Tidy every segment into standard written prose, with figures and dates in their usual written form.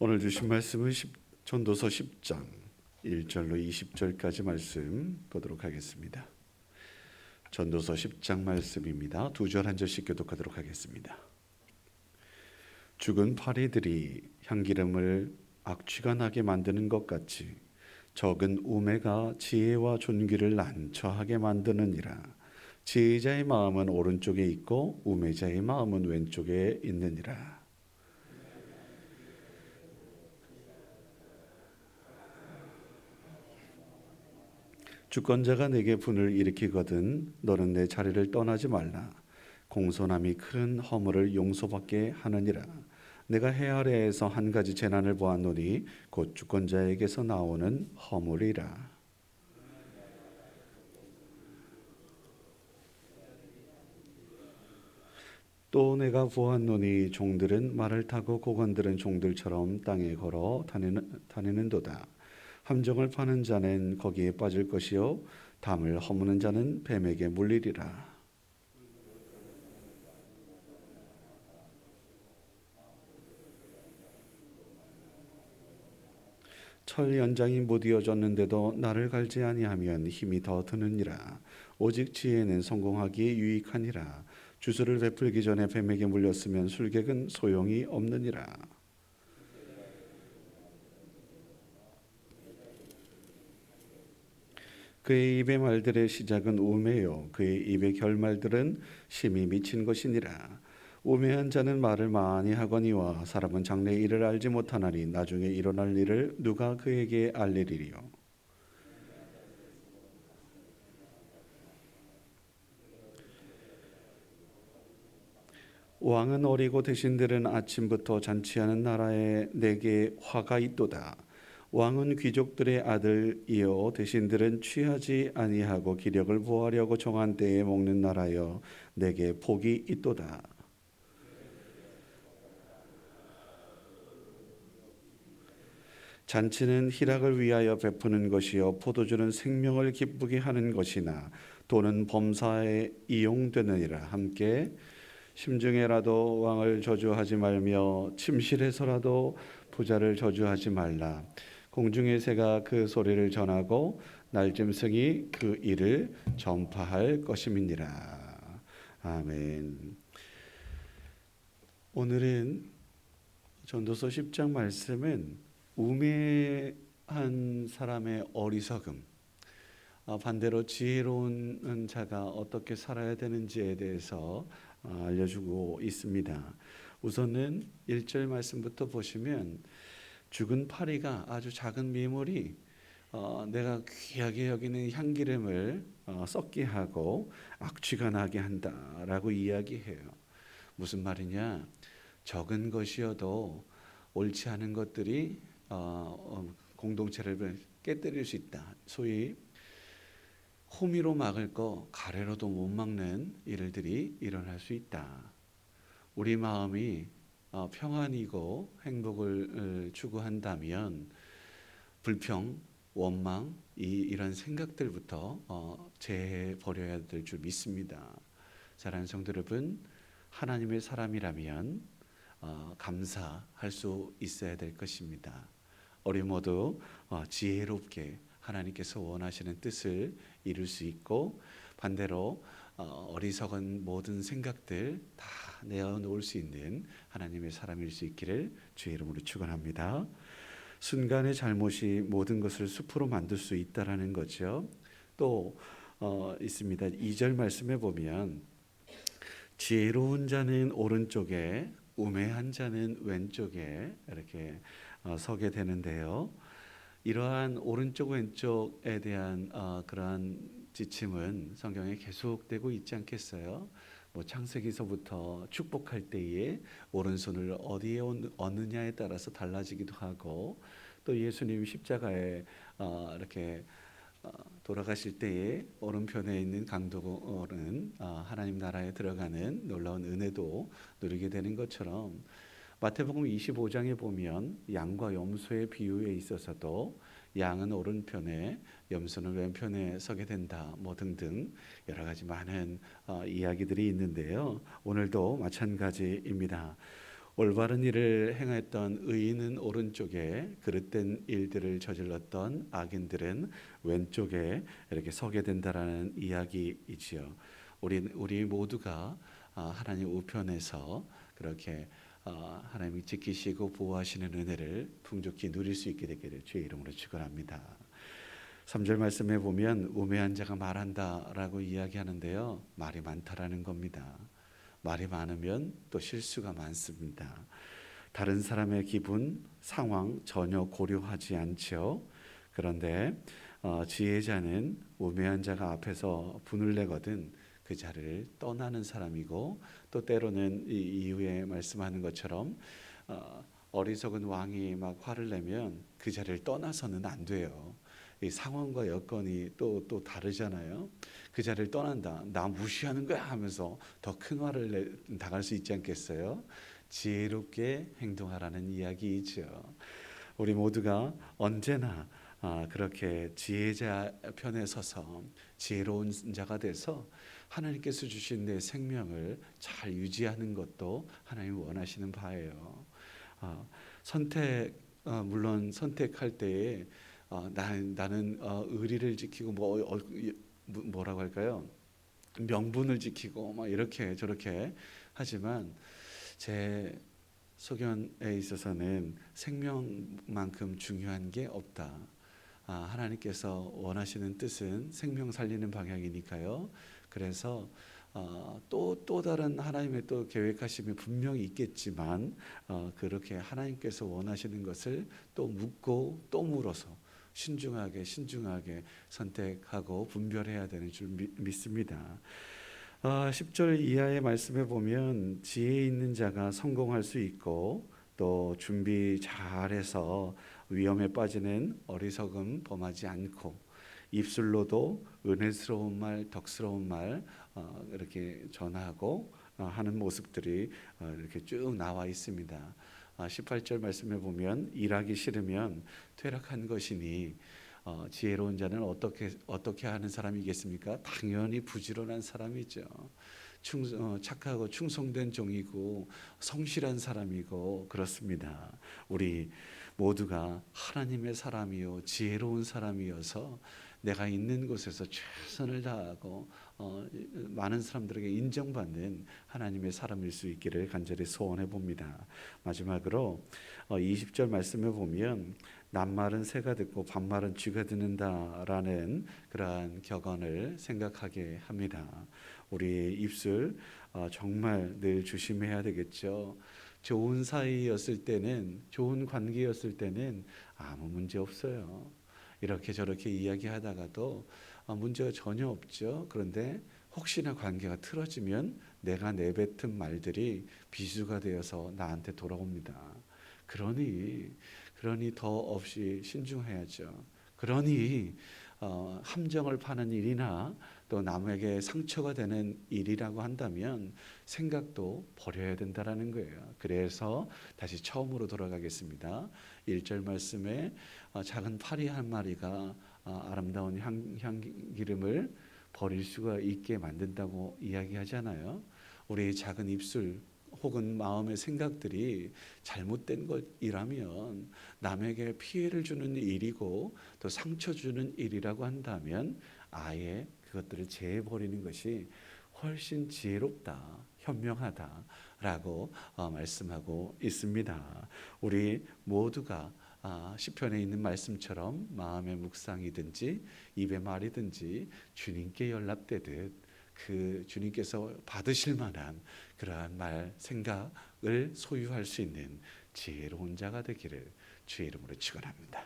오늘 주신 말씀은 전도서 10장 1절로 20절까지 말씀 보도록 하겠습니다. 전도서 10장 말씀입니다. 두 절 한 절씩 교독하도록 하겠습니다. 죽은 파리들이 향기름을 악취가 나게 만드는 것 같이 적은 우매가 지혜와 존귀를 난처하게 만드느니라. 지혜자의 마음은 오른쪽에 있고 우매자의 마음은 왼쪽에 있느니라. 주권자가 내게 분을 일으키거든 너는 내 자리를 떠나지 말라. 공손함이 큰 허물을 용서받게 하느니라. 내가 해 아래에서 한 가지 재난을 보았노니 곧 주권자에게서 나오는 허물이라. 또 내가 보았노니 종들은 말을 타고 고관들은 종들처럼 땅에 걸어 다니는도다. 함정을 파는 자는 거기에 빠질 것이요 담을 허무는 자는 뱀에게 물리리라. 철 연장이 못 이어졌는데도 나를 갈지 아니하면 힘이 더 드느니라. 오직 지혜는 성공하기에 유익하니라. 주술을 베풀기 전에 뱀에게 물렸으면 술객은 소용이 없느니라. 그의 입의 말들의 시작은 우매요 그의 입의 결말들은 심히 미친 것이니라. 우매한 자는 말을 많이 하거니와 사람은 장래 일을 알지 못하나니 나중에 일어날 일을 누가 그에게 알리리요. 왕은 어리고 대신들은 아침부터 잔치하는 나라에 내게 화가 있도다. 왕은 귀족들의 아들이요 대신들은 취하지 아니하고 기력을 보하려고 정한 때에 먹는 나라여 내게 복이 있도다. 잔치는 희락을 위하여 베푸는 것이요 포도주는 생명을 기쁘게 하는 것이나 돈은 범사에 이용되느니라. 함께 심중에라도 왕을 저주하지 말며 침실에서라도 부자를 저주하지 말라. 공중의 새가 그 소리를 전하고 날짐승이 그 일을 전파할 것임이니라. 아멘. 오늘은 전도서 10장 말씀은 우매한 사람의 어리석음, 반대로 지혜로운 자가 어떻게 살아야 되는지에 대해서 알려주고 있습니다. 우선은 1절 말씀부터 보시면 죽은 파리가 아주 작은 미물이 내가 귀하게 여기는 향기름을 썩게 하고 악취가 나게 한다라고 이야기해요. 무슨 말이냐? 적은 것이어도 옳지 않은 것들이 공동체를 깨뜨릴 수 있다. 소위 호미로 막을 거 가래로도 못 막는 일들이 일어날 수 있다. 우리 마음이 평안이고 행복을 추구한다면 불평, 원망 이런 생각들부터 제해 버려야 될 줄 믿습니다. 사랑하는 성도 여러분, 하나님의 사람이라면 감사할 수 있어야 될 것입니다. 우리 모두 지혜롭게 하나님께서 원하시는 뜻을 이룰 수 있고 반대로 어리석은 모든 생각들 다 내어놓을 수 있는 하나님의 사람일 수 있기를 주의 이름으로 축원합니다. 순간의 잘못이 모든 것을 숲으로 만들 수 있다라는 거죠. 또 있습니다. 2절 말씀에 보면 지혜로운 자는 오른쪽에 우매한 자는 왼쪽에 이렇게 서게 되는데요. 이러한 오른쪽 왼쪽에 대한 그러한 지침은 성경에 계속되고 있지 않겠어요? 창세기서부터 축복할 때에 오른손을 어디에 얹느냐에 따라서 달라지기도 하고 또 예수님 십자가에 이렇게 돌아가실 때에 오른편에 있는 강도는 하나님 나라에 들어가는 놀라운 은혜도 누리게 되는 것처럼 마태복음 25장에 보면 양과 염소의 비유에 있어서도 양은 오른편에 염소는 왼편에 서게 된다 등등 여러 가지 많은 이야기들이 있는데요. 오늘도 마찬가지입니다. 올바른 일을 행했던 의인은 오른쪽에, 그릇된 일들을 저질렀던 악인들은 왼쪽에 이렇게 서게 된다라는 이야기이지요. 우리 모두가 하나님 우편에서 그렇게 하나님이 지키시고 보호하시는 은혜를 풍족히 누릴 수 있게 되기를 주의 이름으로 축원합니다. 3절 말씀에 보면 우매한 자가 말한다라고 이야기하는데요. 말이 많다라는 겁니다. 말이 많으면 또 실수가 많습니다. 다른 사람의 기분, 상황 전혀 고려하지 않죠. 그런데 지혜자는 우매한 자가 앞에서 분을 내거든 그 자리를 떠나는 사람이고, 또 때로는 이 이후에 말씀하는 것처럼 어리석은 왕이 막 화를 내면 그 자리를 떠나서는 안 돼요. 이 상황과 여건이 또 다르잖아요. 그 자리를 떠난다, 나 무시하는 거야 하면서 더 큰 화를 당할 수 있지 않겠어요? 지혜롭게 행동하라는 이야기이죠. 우리 모두가 언제나 그렇게 지혜자 편에 서서 지혜로운 자가 돼서 하나님께서 주신 내 생명을 잘 유지하는 것도 하나님 원하시는 바예요. 물론 선택할 때에 나는 의리를 지키고 뭐라고 할까요? 명분을 지키고 막 이렇게 저렇게 하지만 제 소견에 있어서는 생명만큼 중요한 게 없다. 하나님께서 원하시는 뜻은 생명 살리는 방향이니까요. 그래서 또 다른 하나님의 또 계획하심이 분명히 있겠지만 그렇게 하나님께서 원하시는 것을 또 묻고 또 물어서 신중하게 선택하고 분별해야 되는 줄 믿습니다. 10절 이하의 말씀에 보면 지혜 있는 자가 성공할 수 있고, 또 준비 잘해서 위험에 빠지는 어리석음 범하지 않고, 입술로도 은혜스러운 말, 덕스러운 말 이렇게 전하고 하는 모습들이 이렇게 쭉 나와 있습니다. 18절 말씀에 보면 일하기 싫으면 퇴락한 것이니 지혜로운 자는 어떻게 하는 사람이겠습니까? 당연히 부지런한 사람이죠. 착하고 충성된 종이고 성실한 사람이고 그렇습니다. 우리 모두가 하나님의 사람이요 지혜로운 사람이어서 내가 있는 곳에서 최선을 다하고 많은 사람들에게 인정받는 하나님의 사람일 수 있기를 간절히 소원해 봅니다. 마지막으로 20절 말씀에 보면 낱말은 새가 듣고 반말은 쥐가 듣는다라는 그러한 격언을 생각하게 합니다. 우리의 입술 정말 늘 조심해야 되겠죠. 좋은 사이였을 때는, 좋은 관계였을 때는 아무 문제 없어요. 이렇게 저렇게 이야기하다가도 문제가 전혀 없죠. 그런데 혹시나 관계가 틀어지면 내가 내뱉은 말들이 비수가 되어서 나한테 돌아옵니다. 그러니 더 없이 신중해야죠. 그러니 함정을 파는 일이나 또 남에게 상처가 되는 일이라고 한다면 생각도 버려야 된다라는 거예요. 그래서 다시 처음으로 돌아가겠습니다. 1절 말씀에 작은 파리 한 마리가 아름다운 향기름을 버릴 수가 있게 만든다고 이야기하잖아요. 우리 작은 입술 혹은 마음의 생각들이 잘못된 것이라면, 남에게 피해를 주는 일이고 또 상처 주는 일이라고 한다면 아예 그것들을 제해버리는 것이 훨씬 지혜롭다, 현명하다라고 말씀하고 있습니다. 우리 모두가 시편에 있는 말씀처럼 마음의 묵상이든지 입의 말이든지 주님께 연락되듯 그 주님께서 받으실 만한 그러한 말, 생각을 소유할 수 있는 지혜로운 자가 되기를 주의 이름으로 축원합니다.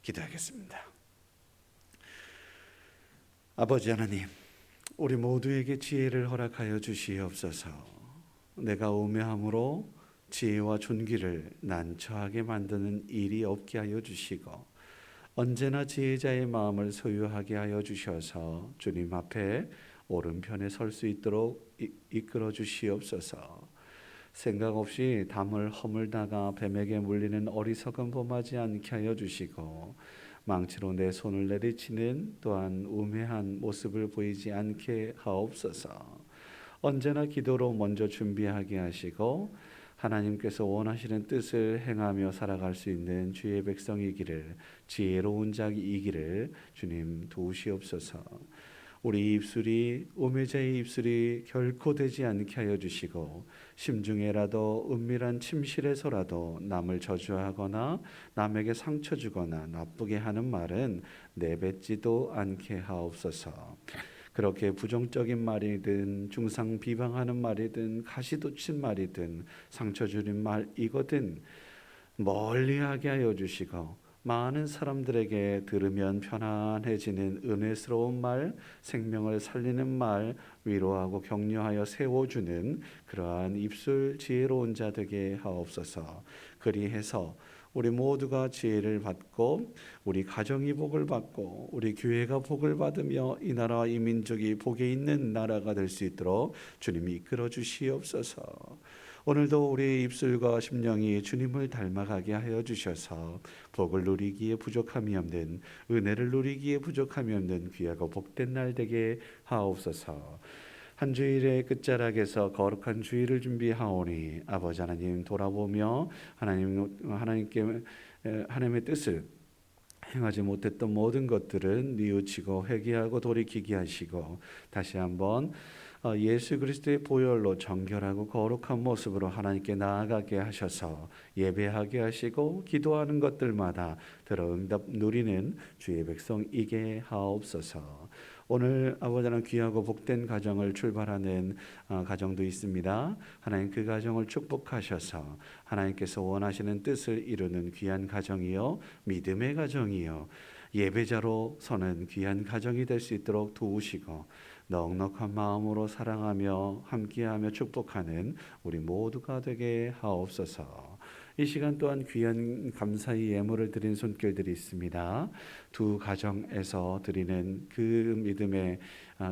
기도하겠습니다. 아버지 하나님, 우리 모두에게 지혜를 허락하여 주시옵소서. 내가 우매함으로 지혜와 존귀를 난처하게 만드는 일이 없게 하여 주시고, 언제나 지혜자의 마음을 소유하게 하여 주셔서 주님 앞에 오른편에 설 수 있도록 이끌어 주시옵소서. 생각 없이 담을 허물다가 뱀에게 물리는 어리석음 범하지 않게 하여 주시고, 망치로 내 손을 내리치는 또한 우매한 모습을 보이지 않게 하옵소서. 언제나 기도로 먼저 준비하게 하시고 하나님께서 원하시는 뜻을 행하며 살아갈 수 있는 주의 백성이기를, 지혜로운 자이기를 주님 도우시옵소서. 우리 입술이 우매자의 입술이 결코 되지 않게 하여 주시고, 심중에라도 은밀한 침실에서라도 남을 저주하거나 남에게 상처 주거나 나쁘게 하는 말은 내뱉지도 않게 하옵소서. 그렇게 부정적인 말이든 중상 비방하는 말이든 가시돋친 말이든 상처 주는 말이거든 멀리하게 하여 주시고, 많은 사람들에게 들으면 편안해지는 은혜스러운 말, 생명을 살리는 말, 위로하고 격려하여 세워주는 그러한 입술 지혜로운 자 되게 하옵소서. 그리해서 우리 모두가 지혜를 받고 우리 가정이 복을 받고 우리 교회가 복을 받으며 이 나라와 이 민족이 복에 있는 나라가 될 수 있도록 주님이 이끌어 주시옵소서. 오늘도 우리의 입술과 심령이 주님을 닮아가게 하여 주셔서 복을 누리기에 부족함이 없는, 은혜를 누리기에 부족함이 없는 귀하고 복된 날 되게 하옵소서. 한 주일의 끝자락에서 거룩한 주일을 준비하오니 아버지 하나님 돌아보며 하나님의 뜻을 행하지 못했던 모든 것들은 뉘우치고 회개하고 돌이키게 하시고, 다시 한번 예수 그리스도의 보혈로 정결하고 거룩한 모습으로 하나님께 나아가게 하셔서 예배하게 하시고 기도하는 것들마다 들어 응답 누리는 주의 백성이게 하옵소서. 오늘 아버지 하나님 귀하고 복된 가정을 출발하는 가정도 있습니다. 하나님 그 가정을 축복하셔서 하나님께서 원하시는 뜻을 이루는 귀한 가정이요, 믿음의 가정이요, 예배자로 서는 귀한 가정이 될 수 있도록 도우시고, 넉넉한 마음으로 사랑하며 함께하며 축복하는 우리 모두가 되게 하옵소서. 이 시간 또한 귀한 감사의 예물을 드린 손길들이 있습니다. 두 가정에서 드리는 그 믿음의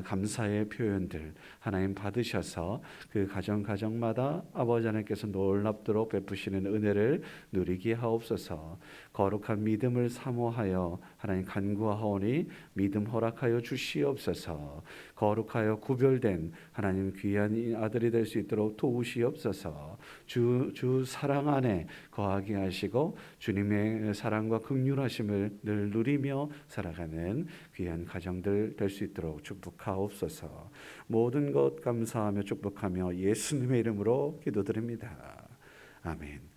감사의 표현들 하나님 받으셔서 그 가정마다 아버지 하나님께서 놀랍도록 베푸시는 은혜를 누리게 하옵소서. 거룩한 믿음을 사모하여 하나님 간구하오니 믿음 허락하여 주시옵소서. 거룩하여 구별된 하나님 귀한 아들이 될 수 있도록 도우시옵소서. 주 사랑 안에 거하게 하시고 주님의 사랑과 긍휼하심을 늘 누리며 살아가는 귀한 가정들 될 수 있도록 축복하옵소서. 모든 것 감사하며 축복하며 예수님의 이름으로 기도드립니다. 아멘.